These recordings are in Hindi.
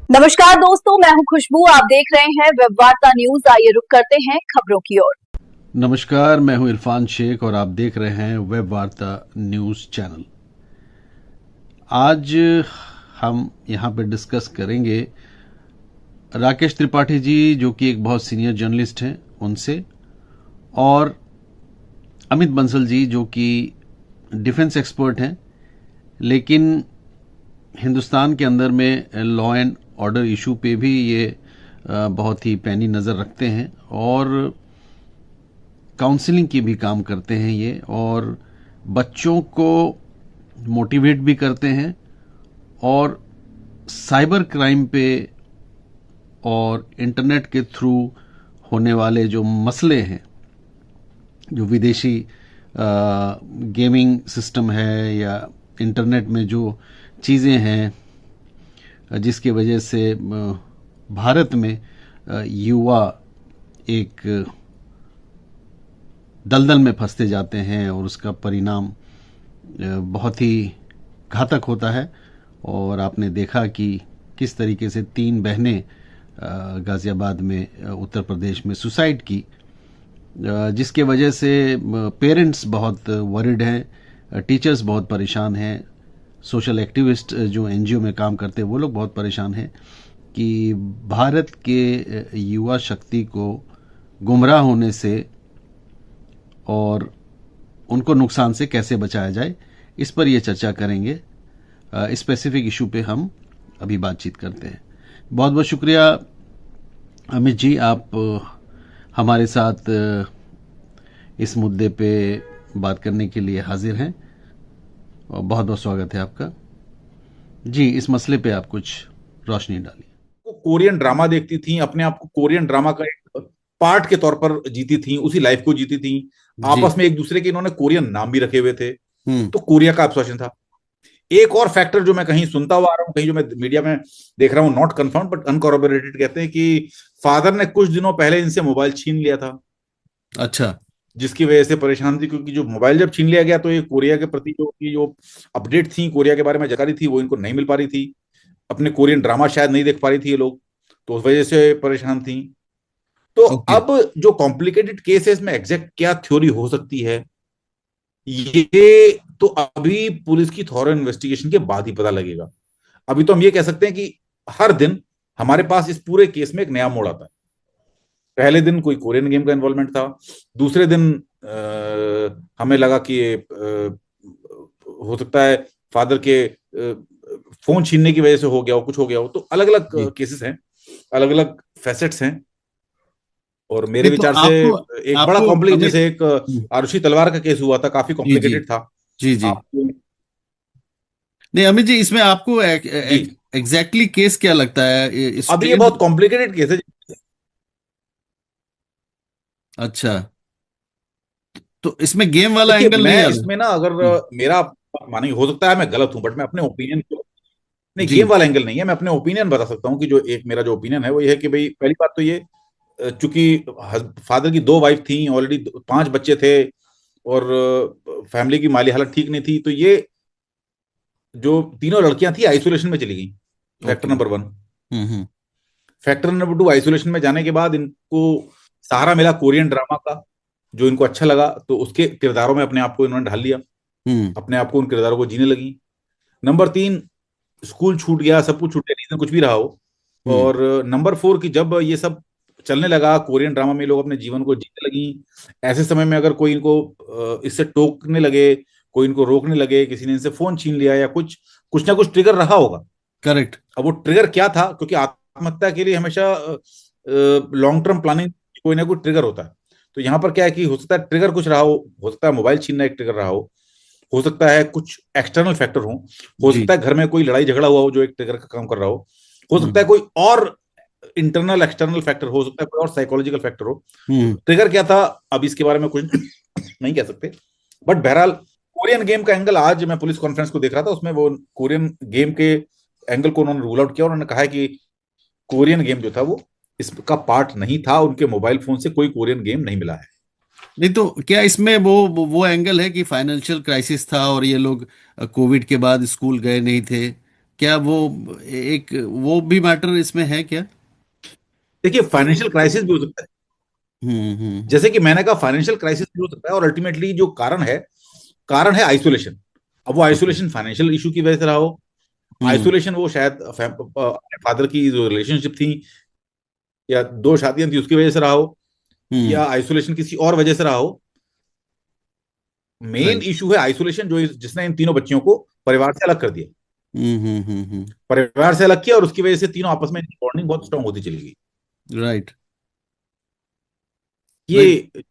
नमस्कार दोस्तों, मैं हूं खुशबू। आप देख रहे हैं वेब वार्ता न्यूज। आइए रुक करते हैं खबरों की ओर। नमस्कार, मैं हूं इरफान शेख और आप देख रहे हैं वेब वार्ता न्यूज चैनल। आज हम यहां पर डिस्कस करेंगे राकेश त्रिपाठी जी, जो कि एक बहुत सीनियर जर्नलिस्ट हैं, उनसे, और अमित बंसल जी, जो कि डिफेंस एक्सपर्ट हैं, लेकिन हिंदुस्तान के अंदर में लॉ एंड ऑर्डर इशू पे भी ये बहुत ही पैनी नज़र रखते हैं और काउंसलिंग की भी काम करते हैं ये, और बच्चों को मोटिवेट भी करते हैं और साइबर क्राइम पे और इंटरनेट के थ्रू होने वाले जो मसले हैं, जो विदेशी गेमिंग सिस्टम है या इंटरनेट में जो चीज़ें हैं जिसकी वजह से भारत में युवा एक दलदल में फंसते जाते हैं और उसका परिणाम बहुत ही घातक होता है। और आपने देखा कि किस तरीके से 3 बहनें गाजियाबाद में उत्तर प्रदेश में सुसाइड की, जिसके वजह से पेरेंट्स बहुत वरिड हैं, टीचर्स बहुत परेशान हैं, सोशल एक्टिविस्ट जो एनजीओ में काम करते हैं वो लोग बहुत परेशान हैं कि भारत के युवा शक्ति को गुमराह होने से और उनको नुकसान से कैसे बचाया जाए, इस पर ये चर्चा करेंगे। स्पेसिफिक इशू पे हम अभी बातचीत करते हैं। बहुत बहुत शुक्रिया अमित जी, आप हमारे साथ इस मुद्दे पे बात करने के लिए हाजिर हैं और बहुत बहुत स्वागत है आपका जी। इस मसले पे आप कुछ रोशनी डालिए। कोरियन ड्रामा देखती थी, अपने आप को कोरियन ड्रामा का एक पार्ट के तौर पर जीती थी, उसी लाइफ को जीती थी। आपस में एक दूसरे के इन्होंने कोरियन नाम भी रखे हुए थे, तो कोरिया का ऑब्सेशन था। एक और फैक्टर जो मैं कहीं सुनता हुआ आ रहा हूं, कहीं जो मैं मीडिया में देख रहा हूं, नॉट कंफर्म बट अनकॉरोबोरेटेड, कहते हैं कि फादर ने कुछ दिनों पहले इनसे मोबाइल छीन लिया था। अच्छा। जिसकी वजह से परेशान थी, क्योंकि जो मोबाइल जब छीन लिया गया तो ये कोरिया के प्रति जो अपडेट थी, कोरिया के बारे में जानकारी थी, वो इनको नहीं मिल पा रही थी। अपने कोरियन ड्रामा शायद नहीं देख पा रही थी ये लोग, तो उस वजह से परेशान थी। तो अब जो कॉम्प्लिकेटेड केस है, इसमें एग्जैक्ट क्या थ्योरी हो सकती है, ये तो अभी पुलिस की थॉरो इन्वेस्टिगेशन के बाद ही पता लगेगा। अभी तो हम ये कह सकते हैं कि हर दिन हमारे पास इस पूरे केस में एक नया मोड़ आता है। पहले दिन कोई कोरियन गेम का इन्वॉल्वमेंट था, दूसरे दिन हमें लगा कि ये हो सकता है फादर के फोन छीनने की वजह से हो गया हो, कुछ हो गया हो। तो अलग अलग केसेस हैं, अलग अलग फैसेट्स हैं, और मेरे विचार से एक बड़ा कॉम्प्लिकेटेड, जैसे एक आरुषि तलवार का केस हुआ था, काफी कॉम्प्लिकेटेड था। जी जी। नहीं अमित जी, इसमें आपको एग्जैक्टली केस क्या लगता है? अभी ये बहुत कॉम्प्लिकेटेड केस है। अच्छा, तो इसमें गेम वाला एंगल नहीं है इसमें ना, अगर मेरा मानेंगे, हो सकता है मैं गलत हूं, बट मैं अपने ओपिनियन को, नहीं, गेम वाला एंगल नहीं है, मैं अपने ओपिनियन बता सकता हूं कि जो एक मेरा जो ओपिनियन है वो ये है कि भाई, पहली बात तो ये, चूंकि फादर की 2 वाइफ थी, ऑलरेडी 5 बच्चे थे, और फैमिली की माली हालत ठीक नहीं थी, तो ये जो तीनों लड़कियां थी आइसोलेशन में चली गई। Factor number 1। Factor number 2, isolation में जाने के बाद इनको सहारा मिला कोरियन ड्रामा का, जो इनको अच्छा लगा, तो उसके किरदारों में अपने आप को इन्होंने ढाल लिया, अपने आप को उन किरदारों को जीने लगी। नंबर 3, स्कूल छूट गया, सब कुछ छूट गया, रीजन कुछ भी रहा हो। और नंबर 4 की जब ये सब चलने लगा, कोरियन ड्रामा में लोग अपने जीवन को जीने लगी, ऐसे समय में अगर कोई इनको इससे टोकने लगे, कोई इनको रोकने लगे, किसी ने इनसे फोन छीन लिया, या कुछ कुछ ना कुछ ट्रिगर रहा होगा। करेक्ट। अब वो ट्रिगर क्या था, क्योंकि आत्महत्या के लिए हमेशा लॉन्ग टर्म प्लानिंग कोई ना कोई ट्रिगर होता है। तो यहाँ पर क्या है कि हो सकता है ट्रिगर कुछ रहा हो सकता है मोबाइल छीनना एक ट्रिगर रहा हो सकता है कुछ एक्सटर्नल फैक्टर हो सकता है घर में कोई लड़ाई झगड़ा हुआ हो जो एक ट्रिगर का काम कर रहा हो सकता है कोई और इंटरनल एक्सटर्नल फैक्टर हो सकता है, कोई और साइकोलॉजिकल फैक्टर हो। ट्रिगर क्या था, अब इसके बारे में कुछ नहीं कह सकते, बट बहरहाल कोरियन गेम का एंगल, आज मैं पुलिस कॉन्फ्रेंस को देख रहा था, उसमें वो कोरियन गेम के एंगल को उन्होंने रूल आउट किया। उन्होंने कहा है कि कोरियन गेम जो था वो इसका पार्ट नहीं था, उनके मोबाइल फोन से कोई कोरियन गेम नहीं मिला है। नहीं तो क्या इसमें वो एंगल है कि फाइनेंशियल क्राइसिस था और ये लोग कोविड के बाद स्कूल गए नहीं थे, क्या वो एक वो भी मैटर इसमें है क्या? देखिए, फाइनेंशियल क्राइसिस भी हो सकता है, हम्म। जैसे कि मैंने कहा, फाइनेंशियल क्राइसिस भी हो सकता है, और अल्टीमेटली जो कारण है आइसोलेशन। अब वो ओके। आइसोलेशन फाइनेंशियल इशू की वजह से रहा हो, हम्म आइसोलेशन वो शायद अपने फादर की जो रिलेशनशिप थी या दो शादियां थी उसकी वजह से रहा हो, हम्म। या आइसोलेशन किसी और वजह से रहा हो। Main right. इशू है आइसोलेशन, जो जिसने इन तीनों बच्चियों को परिवार से अलग कर दिया, हम्म। परिवार से अलग किया, और उसकी वजह से तीनों आपस में बॉन्डिंग बहुत स्ट्रांग होती चली गई। राइट। राइट। ये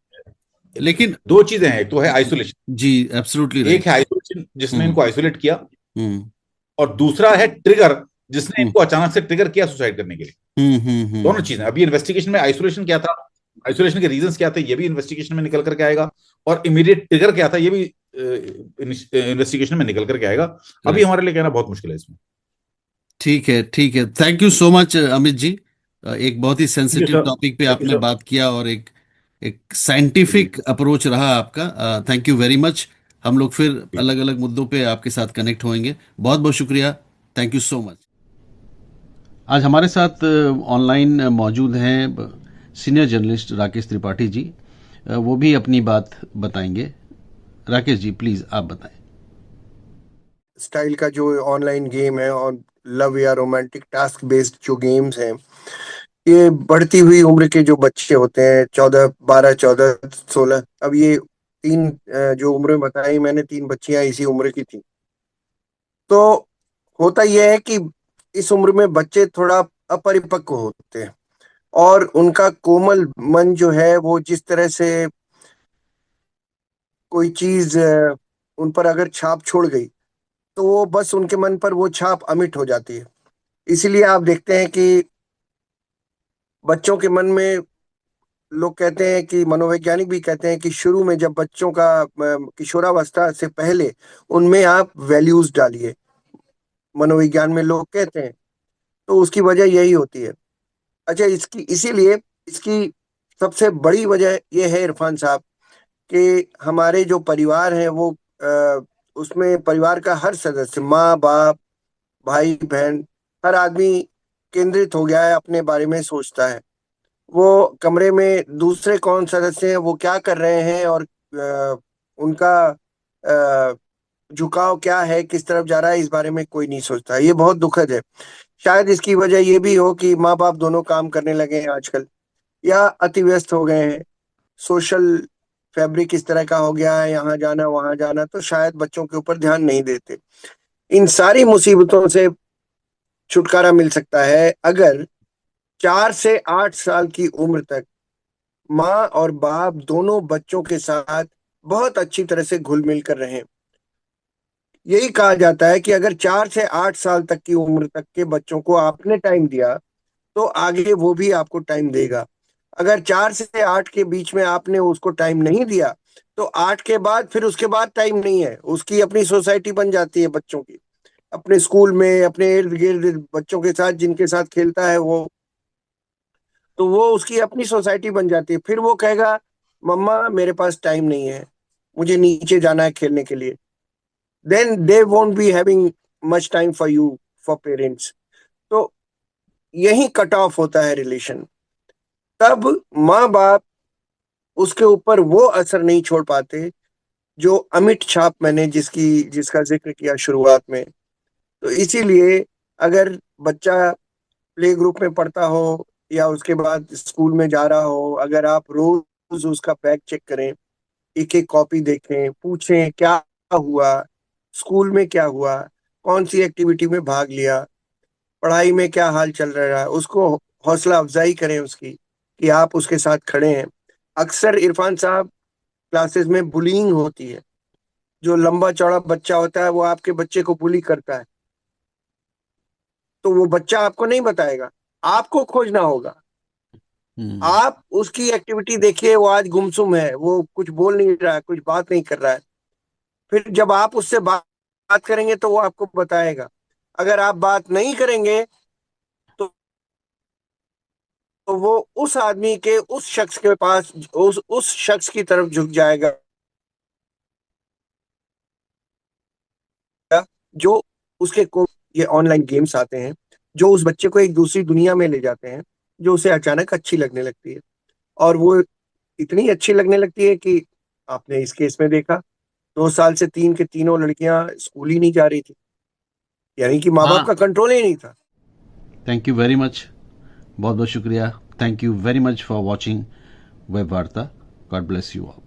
लेकिन दो चीजें हैं, एक तो है आइसोलेशन, जी, एब्सोल्युटली एक राइट। है आइसोलेशन जिसने हम्म इनको आइसोलेट किया, हम्म और दूसरा है ट्रिगर, जिसने हम्म इनको अचानक से ट्रिगर किया सुसाइड करने के लिए। दोनों चीजें हम्म। अभी इन्वेस्टिगेशन में, आइसोलेशन क्या था, आइसोलेशन के रीजंस क्या थे, ये भी इन्वेस्टिगेशन में निकल करके आएगा, और इमीडिएट ट्रिगर क्या था, ये भी इन्वेस्टिगेशन में निकल करके आएगा। अभी करेक्ट। हमारे लिए कहना बहुत मुश्किल है इसमें। ठीक है, ठीक है। Thank you so much Amit ji. एक बहुत ही thank you sensitive sir. Topic पे थैंक यू आपने सर। बात किया, और एक एक जी साइंटिफिक अप्रोच रहा आपका। Thank you very much. हम लोग फिर जी। अलग अलग मुद्दों पे आपके साथ कनेक्ट होंगे। बहुत बहुत शुक्रिया। Thank you so much. आज हमारे साथ ऑनलाइन मौजूद हैं सीनियर जर्नलिस्ट राकेश त्रिपाठी जी। वो भी अपनी बात बताएंगे। राकेश जी, प्लीज आप बताएं। स्टाइल का जो ऑनलाइन गेम है और लव या रोमांटिक टास्क बेस्ड जो गेम्स हैं, ये बढ़ती हुई उम्र के जो बच्चे होते हैं, 14, 12, 14, 16, अब ये तीन जो उम्र बताई मैंने, तीन बच्चियां इसी उम्र की थी। तो होता यह है कि इस उम्र में बच्चे थोड़ा अपरिपक्व होते हैं, और उनका कोमल मन जो है वो जिस तरह से कोई चीज उन पर अगर छाप छोड़ गई, तो वो बस उनके मन पर वो छाप अमिट हो जाती है। इसीलिए आप देखते हैं कि बच्चों के मन में, लोग कहते हैं कि मनोवैज्ञानिक भी कहते हैं कि शुरू में जब बच्चों का किशोरावस्था से पहले उनमें आप वैल्यूज डालिए, मनोविज्ञान में लोग कहते हैं, तो उसकी वजह यही होती है। अच्छा, इसकी इसीलिए इसकी सबसे बड़ी वजह यह है इरफान साहब कि हमारे जो परिवार हैं वो उसमें परिवार का हर सदस्य, माँ बाप, भाई बहन, हर आदमी केंद्रित हो गया है, अपने बारे में सोचता है। वो कमरे में दूसरे कौन सदस्य हैं, वो क्या कर रहे हैं, और उनका अ, झुकाव क्या है, किस तरफ जा रहा है, इस बारे में कोई नहीं सोचता। ये बहुत दुखद है। शायद इसकी वजह ये भी हो कि माँ बाप दोनों काम करने लगे हैं आजकल, या अति व्यस्त हो गए हैं। सोशल फैब्रिक इस तरह का हो गया है, यहाँ जाना वहां जाना, तो शायद बच्चों के ऊपर ध्यान नहीं देते। इन सारी मुसीबतों से छुटकारा मिल सकता है अगर 4 से 8 साल की उम्र तक माँ और बाप दोनों बच्चों के साथ बहुत अच्छी तरह से घुल मिल कर रहें। यही कहा जाता है कि अगर 4 से 8 साल तक की उम्र तक के बच्चों को आपने टाइम दिया, तो आगे वो भी आपको टाइम देगा। अगर 4 से 8 के बीच में आपने उसको टाइम नहीं दिया, तो 8 के बाद फिर उसके बाद टाइम नहीं है, उसकी अपनी सोसाइटी बन जाती है बच्चों की, अपने स्कूल में, अपने इर्द गिर्द बच्चों के साथ जिनके साथ खेलता है वो, तो वो उसकी अपनी सोसाइटी बन जाती है। फिर वो कहेगा, मम्मा मेरे पास टाइम नहीं है, मुझे नीचे जाना है खेलने के लिए। Then they won't be having much time for you, for parents. तो यही कट ऑफ होता है रिलेशन। तब माँ बाप उसके ऊपर वो असर नहीं छोड़ पाते जो अमिट छाप मैंने जिसका जिक्र किया शुरुआत में। तो इसीलिए अगर बच्चा प्ले ग्रुप में पढ़ता हो या उसके बाद स्कूल में जा रहा हो, अगर आप रोज उसका बैग चेक करें, एक एक कॉपी देखें, पूछें क्या हुआ, स्कूल में क्या हुआ, कौन सी एक्टिविटी में भाग लिया, पढ़ाई में क्या हाल चल रहा है, उसको हौसला अफजाई करें उसकी, कि आप उसके साथ खड़े हैं। अक्सर इरफान साहब क्लासेस में बुलिंग होती है। जो लंबा चौड़ा बच्चा होता है वो आपके बच्चे को बुली करता है, तो वो बच्चा आपको नहीं बताएगा, आपको खोजना होगा। हम्म आप उसकी एक्टिविटी देखिए, वो आज गुमसुम है, वो कुछ बोल नहीं रहा है, कुछ बात नहीं कर रहा है। फिर जब आप उससे बात करेंगे तो वो आपको बताएगा। अगर आप बात नहीं करेंगे, तो वो उस आदमी के, उस शख्स के पास, उस शख्स की तरफ झुक जाएगा जो उसके को ये ऑनलाइन गेम्स आते हैं जो उस बच्चे को एक दूसरी दुनिया में ले जाते हैं, जो उसे अचानक अच्छी लगने लगती है। और वो इतनी अच्छी लगने लगती है कि आपने इस केस में देखा, 2 साल से तीन के तीनों लड़कियां स्कूल ही नहीं जा रही थी, यानी कि माँ बाप का कंट्रोल ही नहीं था। थैंक यू वेरी मच, बहुत बहुत शुक्रिया। Thank you very much for watching web Varta. God bless you all.